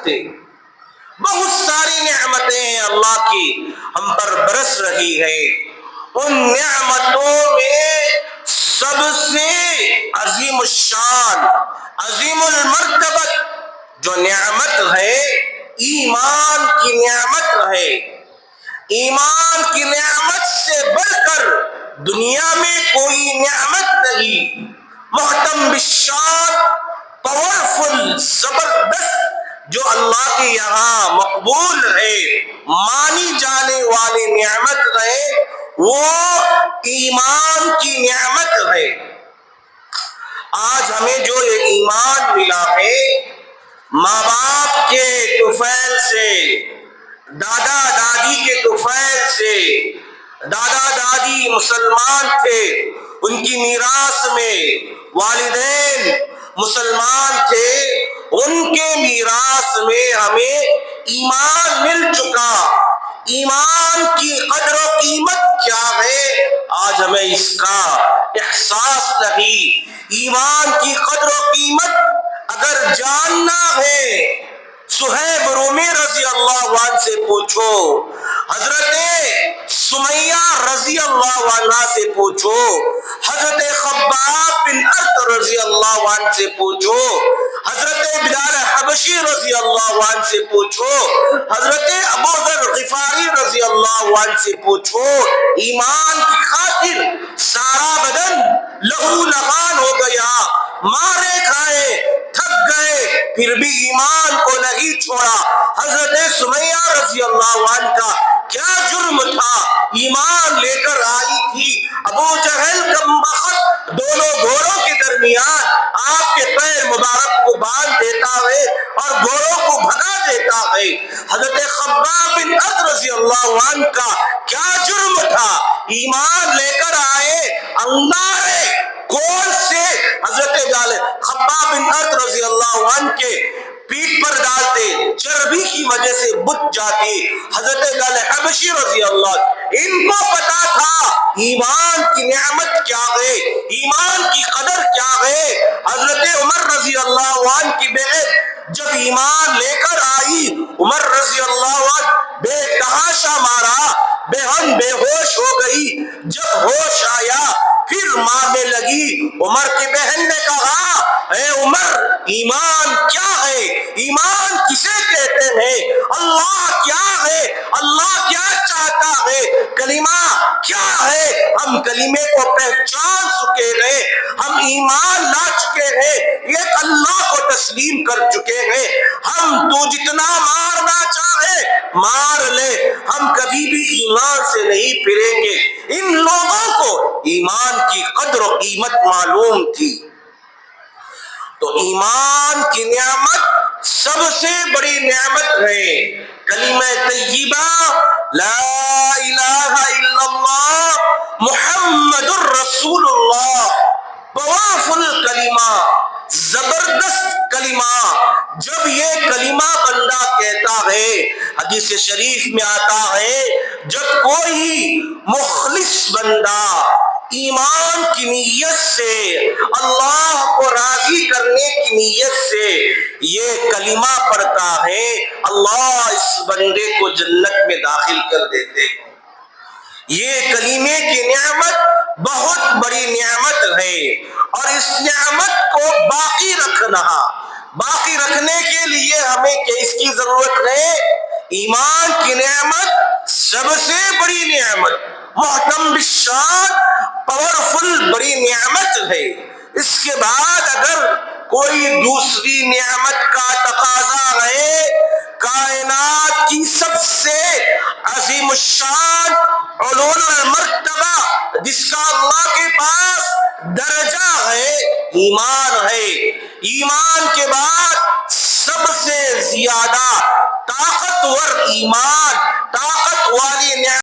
سکتے. بہت ساری نعمتیں اللہ کی ہم پر برس رہی ہے. ان نعمتوں میں سب سے عظیم الشان، عظیم المرتبت جو نعمت ہے ایمان کی نعمت ہے. ایمان کی نعمت سے بڑھ کر دنیا میں کوئی نعمت نہیں. محتم بالشان، پاورفل، زبردست، جو اللہ کے یہاں مقبول ہے، مانی جانے والی نعمت ہے، وہ ایمان کی نعمت ہے. آج ہمیں جو یہ ایمان ملا ہے، ماں باپ کے طفیل سے، دادا دادی کے طفیل سے، دادا دادی مسلمان تھے، ان کی میراث میں والدین مسلمان تھے، ان کے میراث میں ہمیں ایمان مل چکا. ایمان کی قدر و قیمت کیا ہے آج ہمیں اس کا احساس نہیں. ایمان کی قدر و قیمت اگر جاننا ہے، صہیب رومی رضی اللہ عنہ سے پوچھو، حضرت سمیہ رضی اللہ عنہ سے پوچھو، حضرت خباب بن ارت رضی اللہ عنہ سے پوچھو، حضرت بلال حبشی رضی اللہ عنہ سے پوچھو، حضرت ابو ذر غفاری رضی اللہ عنہ سے پوچھو. ایمان کی خاطر سارا بدن لہو لہان ہو گیا، مارے کھائے تھک گئے، پھر بھی ایمان کو نہیں چھوڑا. حضرت سمیہ رضی اللہ عنہ کا کیا جرم تھا؟ ایمان لے کر آئی تھی. ابو جہل کم بخت دونوں گھوڑوں کے درمیان آپ کے پیر مبارک کو باندھ دیتا ہے اور گھوڑوں کو بھگا دیتا ہے. حضرت خباب بن ارت رضی اللہ عنہ کا کیا جرم تھا؟ ایمان لے کر آئے، انگارے کون سے حضرت خباب بن ارت رضی اللہ عنہ کے پیٹ پر ڈالتے، چربی کی وجہ سے بچ جاتی. حضرت بلال حبشی رضی اللہ عنہ، ان کو پتا تھا ایمان کی نعمت کیا ہے، ایمان کی قدر کیا ہے. حضرت عمر رضی اللہ عنہ کی بہن جب ایمان لے کر آئی، عمر رضی اللہ عنہ بے تحاشا مارا، بہن بے ہوش ہو گئی. جب ہوش آیا پھر مارنے لگی. عمر کی بہن نے کہا، اے عمر، ایمان کیا ہے؟ ایمان کسے کہتے ہیں؟ اللہ کیا ہے؟ اللہ کیا چاہتا ہے؟ کلمہ کیا ہے؟ ہم کلمے کو پہچان چکے ہیں، ہم ایمان لا چکے ہیں، ایک اللہ کو تسلیم کر چکے ہیں. ہم تو جتنا مارنا چاہے مار لے، ہم کبھی بھی ایمان سے نہیں پھریں گے. ان لوگوں کو ایمان کی قدر و قیمت معلوم تھی. تو ایمان کی نعمت سب سے بڑی نعمت ہے. کلمہ طیبہ لا الہ الا اللہ محمد الرسول اللہ، پاورفل کلمہ، زبردست کلمہ. جب یہ کلمہ بندہ کہتا ہے، حدیث شریف میں آتا ہے، جب کوئی مخلص بندہ ایمان کی نیت سے، اللہ کو راضی کرنے کی نیت سے یہ کلمہ پڑھتا ہے، اللہ اس بندے کو جنت میں داخل کر دیتے ہیں. یہ کلمے کی نعمت بہت بڑی نعمت ہے، اور اس نعمت کو باقی رکھنے کے لیے ہمیں کس کی ضرورت ہے؟ ایمان کی نعمت سب سے بڑی نعمت، محتم بالشان، پاورفل بڑی نعمت ہے. اس کے بعد اگر کوئی دوسری نعمت کا تقاضا ہے، کائنات کی سب سے عظیم الشان، علو المرتبہ، جس کا اللہ کے پاس درجہ ہے، ایمان ہے. ایمان کے بعد سب سے زیادہ طاقتور ایمان، طاقت والی نعمت